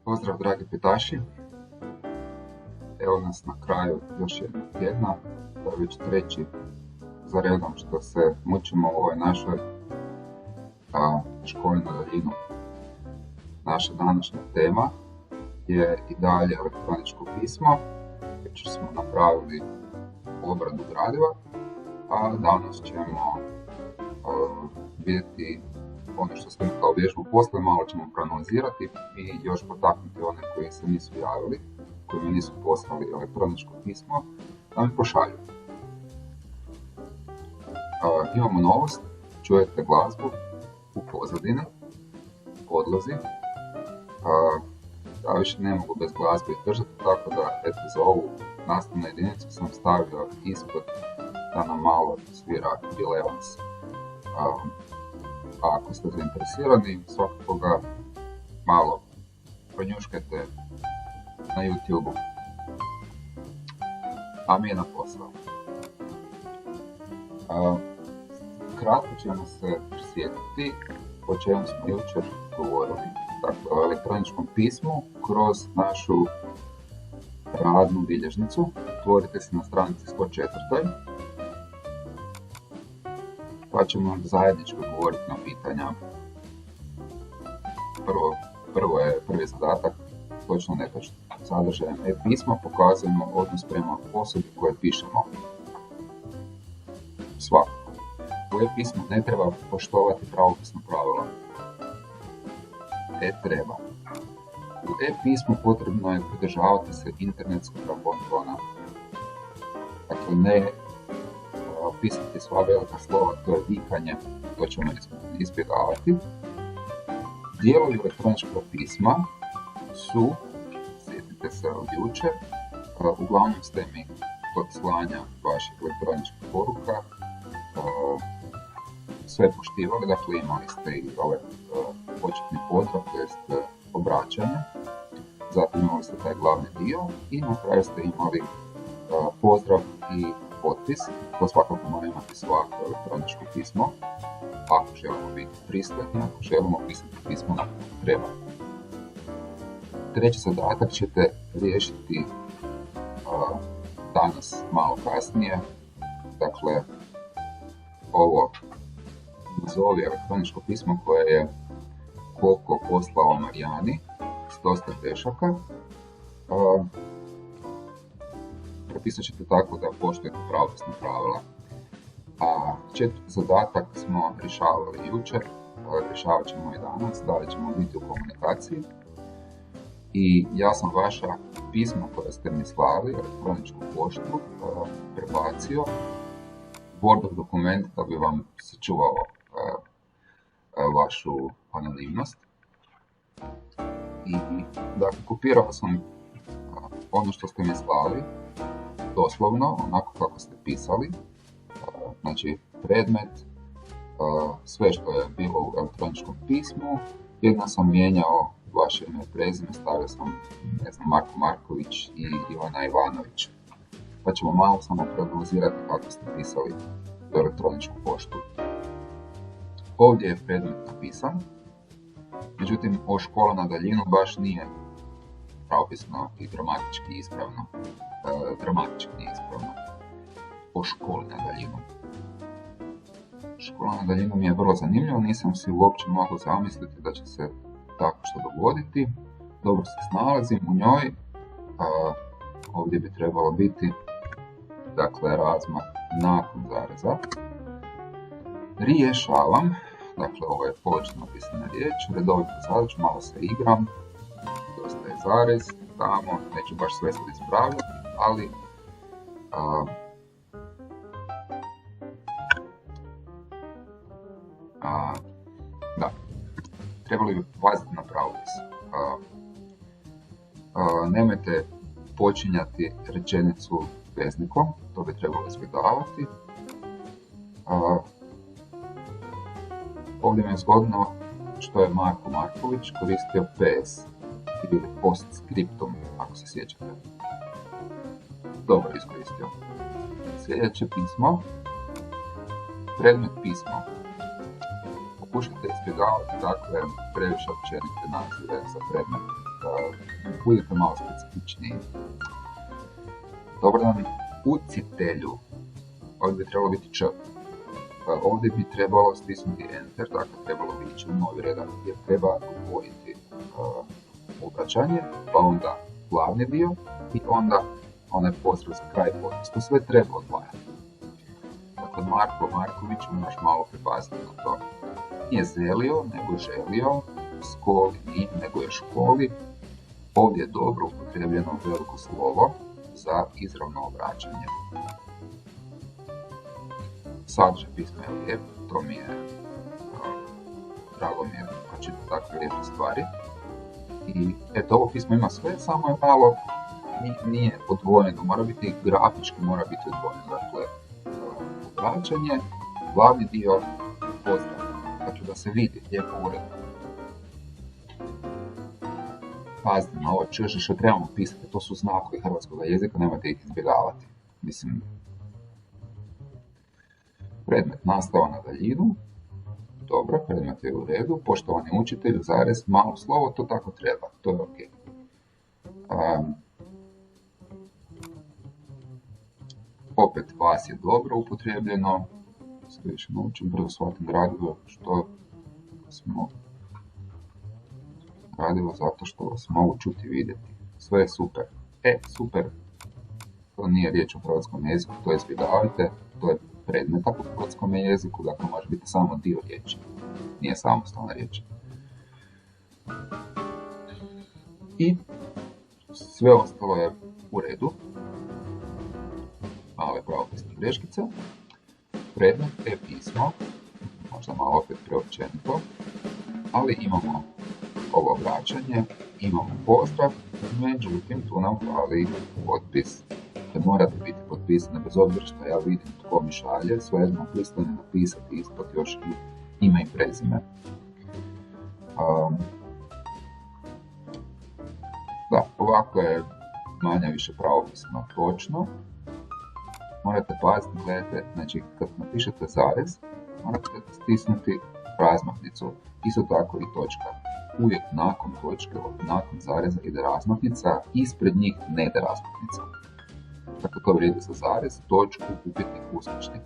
Pozdrav dragi pitaši, evo nas na kraju još jednog tjedna, to je već treći za redom što se mučimo u ovoj našoj školi na daljinu. Naša današnja tema je i dalje elektroničko pismo, već smo napravili obradu gradiva, a danas ćemo vidjeti ono što smo kao vježbu poslije, malo ćemo proanalizirati i još potaknuti one koji se nisu javili, koji mi nisu poslali elektroničko pismo, da mi pošalju. Imamo novost, čujete glazbu u pozadini, podlozi. Ja više ne mogu bez glazbe držati, tako da eto, za ovu nastavnu jedinicu sam stavio ispod da nam malo svira Bill Evans. A ako ste zainteresirani, svakako ga malo pronjuškajte na YouTube-u. A mi je na posao. Kratko ćemo se prisjetiti o čemu smo jučer govorili. Dakle, o elektroničkom pismu kroz našu radnu bilježnicu. Otvorite se na stranici 104. Pa ćemo zajednički govoriti na pitanja. Prvi zadatak, točno netočno. Sadržajem e-pisma pokazujemo odnos prema osobi koje pišemo. Svakako. U e-pismu ne treba poštovati pravopisno pravila. Treba. U e-pismu potrebno je pridržavati se internetskog bontona. Dakle, ne pisati sva velika slova, to je vikanje, to ćemo izbjegavati. Dijelovi elektroničkog pisma su, sjetite se od jučer, uglavnom ste mi kod slanja vaših elektroničkih poruka sve poštivali, dakle imali ste i ovaj početni pozdrav, to jest obraćanje, zatim imali ste taj glavni dio i na kraju ste imali pozdrav i potpis. To svakako mora imati svako elektroničko pismo, ako želimo biti pristojni, ako želimo pisati pismo kako treba. Treći zadatak ćete riješiti danas malo kasnije. Dakle, ovo nazovi elektroničko pismo koje je Koko poslao Marijani s dosta grešaka. Prepisat ćete tako da poštujete pravopisna pravila. A četvrti zadatak smo rješavali jučer, rješavat ćemo i danas, dalje ćemo biti u komunikaciji. I ja sam vaša pisma koja ste mi slali, elektroničku poštu, prebacio Word dokument da bi vam sačuvao vašu anonimnost. I dakle, kopirao sam ono što ste mi slali, doslovno, onako kako ste pisali, znači predmet, sve što je bilo u elektroničkom pismu, jedno sam mijenjao vaše ime i prezime, stavio sam, ne znam, Marko Marković i Ivana Ivanović. Pa ćemo malo samo proanalizirati kako ste pisali u elektroničku poštu. Ovdje je predmet napisan, međutim, o škola na daljinu baš nije pravopisno i gramatički ispravno. O školi na daljinu. Škola na daljinu mi je vrlo zanimljivo, nisam si uopće mogao zamisliti da će se tako što dogoditi. Dobro se snalazim u njoj. Ovdje bi trebalo biti, dakle, razmak nakon zareza. Rješavam, dakle, ovo je polovično napisana riječ, redovito zadaću, malo se igram, dosta je zarez, tamo, neću baš sve sad ispravljati, ali da, trebali bi paziti na pravopis. Nemojte počinjati rečenicu veznikom, to bi trebalo izbjegavati. Ovdje mi je zgodno što je Marko Marković koristio PS ili postscriptum, ako se sjećate. Dobro iskoristio. Sljedeće pismo, predmet pismo. Pokušajte izbjegavati takve previše općenite nazive za predmet. budite malo specifičniji. Dobar dan, učitelju. Ovdje bi trebalo biti č. Ovdje bi trebalo stisnuti enter, dakle trebalo bi ići u novi redak gdje treba odvojiti obraćanje, pa onda glavni dio i onda onaj pozdrav za kraj potpis. To sve treba odvajati. Dakle, Marko Marković, moraš malo pripaziti na to. Nije zelio, nego želio, skoli nije, nego je školi. Ovdje je dobro upotrebljeno veliko slovo za izravno obraćanje. Sadržaj pisma je lijep, to mi je, drago mi je čitati takve lijepe stvari. I eto, ovo pismo ima sve, samo je malo, nije odvojeno, mora biti grafički, mora biti odvojeno. Dakle, obraćanje, glavni dio, pozdrav. Dakle, da se vidi lijepo uredno. Pazite na ovo čeže što trebamo pisati, to su znakovi hrvatskog jezika, nemojte ih izbjegavati. Mislim, predmet nastava na daljinu, dobro, predmet je u redu, poštovani učitelju, zarez, malo slovo, to tako treba, to je ok. Opet vas je dobro upotrijebljeno, sve više naučim, brzo shvatim gradivo, što smo gradivo zato što vas mogu čuti i vidjeti. Sve je super. Super. To nije riječ o hrvatskom jeziku, to izbjegavajte, to je predmetak u hrvatskom jeziku, dakle može biti samo dio riječi, nije samostalna riječ. I sve ostalo je u redu. Male pravopisne greškice. Predmet je pismo, možda malo opet preopćenito, ali imamo ovo obraćanje, imamo pozdrav, međutim tu nam fali potpis. Morate biti potpisani, bez obzira što ja vidim tko mi šalje, svejedno pristane napisati ispod još i ime i prezime. Da, ovako je manje više pravopisno točno. Morate paziti, gledajte, znači kad napišete zarez, morate stisnuti razmahnicu, isto tako i točka. Uvijek nakon točke, nakon zareza ide razmahnica, ispred njih ne ide razmahnica. Dakle, to vrijedi za zarez, točku, upitnik, uskličnik.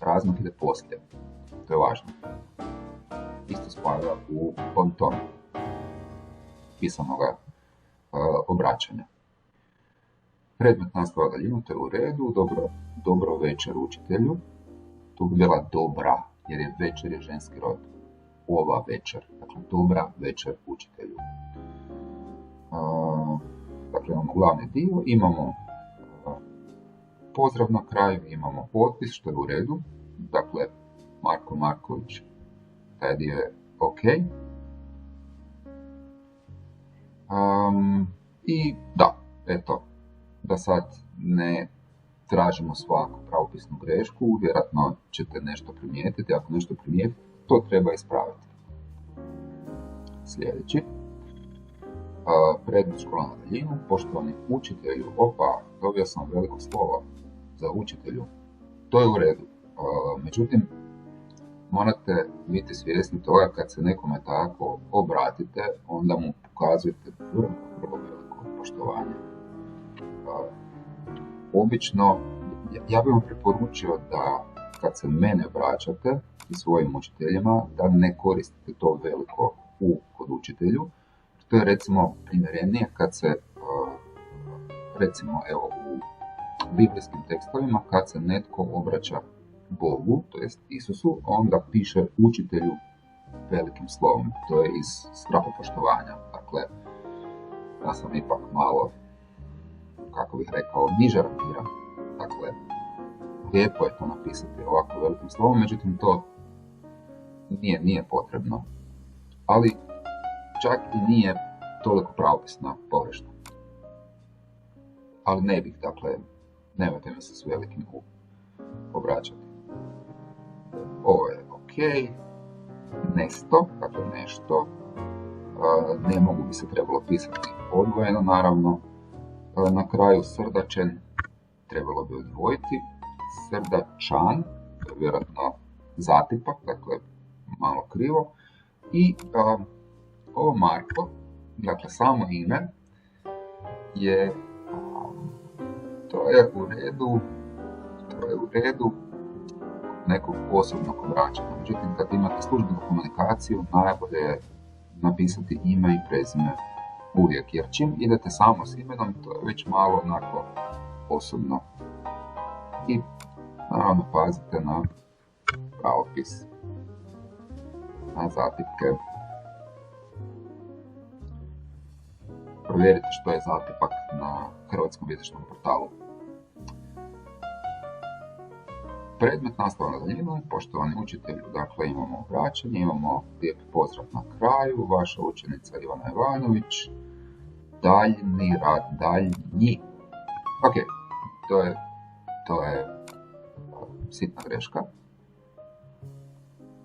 Razmak ide poslije. To je važno. Isto spada u ponton pisanog obraćanja. Predmet nastava daljinu, to je u redu. Dobro večer učitelju. Tu bi bila dobra, jer je večer je ženski rod. Ova večer. Dakle, dobra večer učitelju. Dakle, imamo glavni dio, imamo pozdrav na kraju, imamo potpis, što je u redu. Dakle, Marko Marković, taj dio je ok. I da, eto, da sad ne tražimo svaku pravopisnu grešku, vjerojatno ćete nešto primijetiti, ako nešto primijetite, to treba ispraviti. Sljedeći. Predmet škola na daljinu, poštovani učitelju, dobio sam veliko slovo za učitelju, to je u redu. Međutim, morate biti svjesni toga kad se nekome tako obratite, onda mu pokazujete vrlo veliko poštovanje. Obično, ja bih vam preporučio da kad se mene obraćate i svojim učiteljima, da ne koristite to veliko kod učitelju. To je recimo primjerenije kad se, recimo evo u biblijskim tekstovima, kad se netko obraća Bogu, to jest Isusu, onda piše učitelju velikim slovom. To je iz strahopoštovanja. Dakle, ja sam ipak malo, kako bih rekao, niže rangiran. Dakle, lijepo je to napisati ovako velikim slovom, međutim to nije potrebno. Ali čak i nije toliko pravopisna pogrešno. Ali ne bih, dakle, nemojte mi se s velikim U obraćati. Ovo je ok. Nesto, dakle nešto. Ne mogu bi se trebalo pisati odvojeno, naravno. Na kraju srdačen trebalo bi odvojiti. Srdačan, to je vjerojatno zatipak, dakle malo krivo. I ovo Marko Dakle, samo ime je, to je u redu nekog osobnog obraćanja. Međutim, kad imate službenu komunikaciju, najbolje je napisati ime i prezime uvijek, jer čim idete samo s imenom, to je već malo onako osobno. I naravno pazite na pravopis, na zatipke. Provjerite što je zatipak na hrvatskom jezičnom portalu. Predmet nastava na daljinu, poštovani učitelju, dakle imamo obraćanje, imamo lijepi pozdrav na kraju, vaša učenica Ivana Ivanović, daljni rad, daljnji. Ok, to je sitna greška.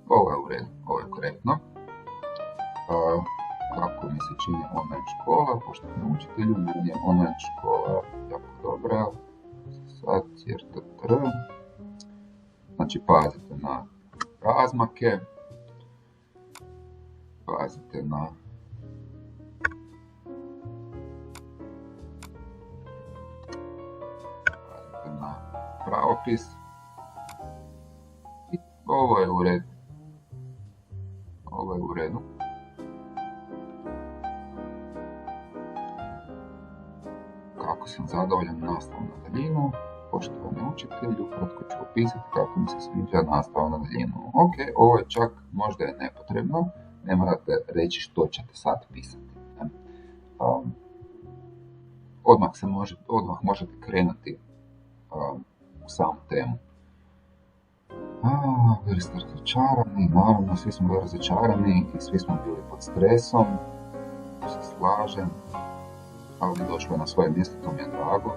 Ovo je u redu, ovo je korektno. Kako mi se čini online škola, poštovani učitelju, meni je online škola jako dobra. Sad, znači, pazite na razmake, pazite na pravopis. I ovo je u redu. Ovo je u redu. Kako sam zadovoljan nastavom na daljinu, poštovani učitelju, kratko ću opisati kako mi se sviđa nastava na daljinu. Ok, ovo je čak možda je nepotrebno, ne morate reći što ćete sad pisati. Odmah možete krenuti u samu temu. Bili ste razočarani, naravno svi smo bili razočarani i svi smo bili pod stresom, to se slažem, ali došlo na svoje mjesto, to mi je drago.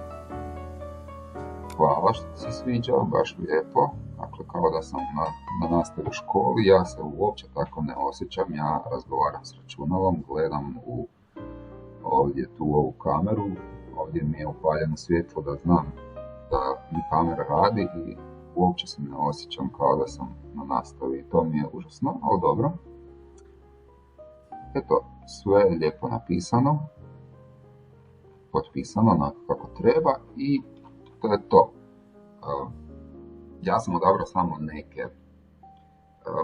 Hvala što ti se sviđa, baš lijepo. Dakle, kao da sam na nastavi u školi, ja se uopće tako ne osjećam, ja razgovaram s računalom, gledam ovdje tu ovu kameru, ovdje mi je upaljeno svjetlo da znam da mi kamera radi i uopće se ne osjećam kao da sam na nastavi. To mi je užasno, ali dobro. Eto, sve je lijepo napisano, potpisano onako kako treba i to je to. Ja sam odabrao samo neke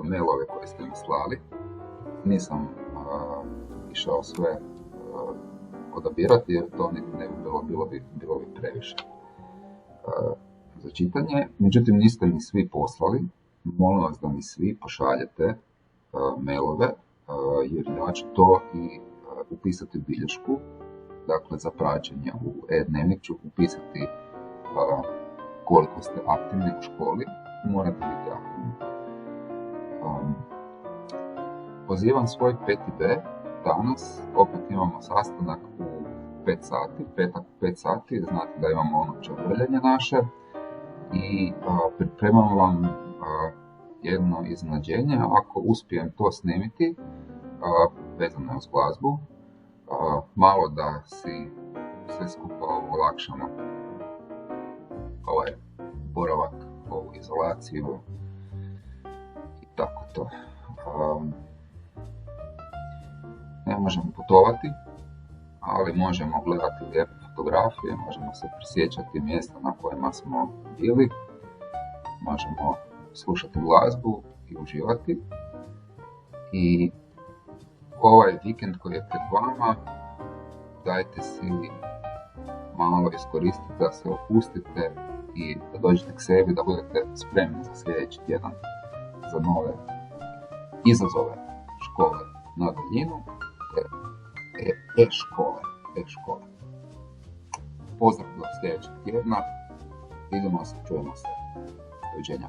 mailove koje ste mi slali. Nisam išao sve odabirati jer to ne bi bilo bi previše za čitanje. Međutim, niste mi svi poslali. Molim vas da mi svi pošaljete mailove jer ja ću to i upisati u bilješku. Dakle, za praćenje u e-dnevnik ću upisati koliko ste aktivni u školi, morate biti aktivni. Pozivam svoj 5B, danas opet imamo sastanak u 5 sati, petak u 5 sati, znate da imamo ono čavrljanje naše i pripremam vam jedno iznenađenje, ako uspijem to snimiti, vezano je uz glazbu, malo da si sve skupa olakšamo ovaj boravak, ovu izolaciju i tako to. Ne možemo putovati, ali možemo gledati lijepe fotografije, možemo se prisjećati mjesta na kojima smo bili, možemo slušati glazbu i uživati. I ovaj vikend koji je pred vama, dajte si malo iskoristiti da se opustite i da dođete k sebi, da budete spremni za sljedeći tjedan, za nove izazove škole na daljinu, e-škole. Pozdrav do sljedećeg tjedna, vidimo se, čujemo se, doviđenja.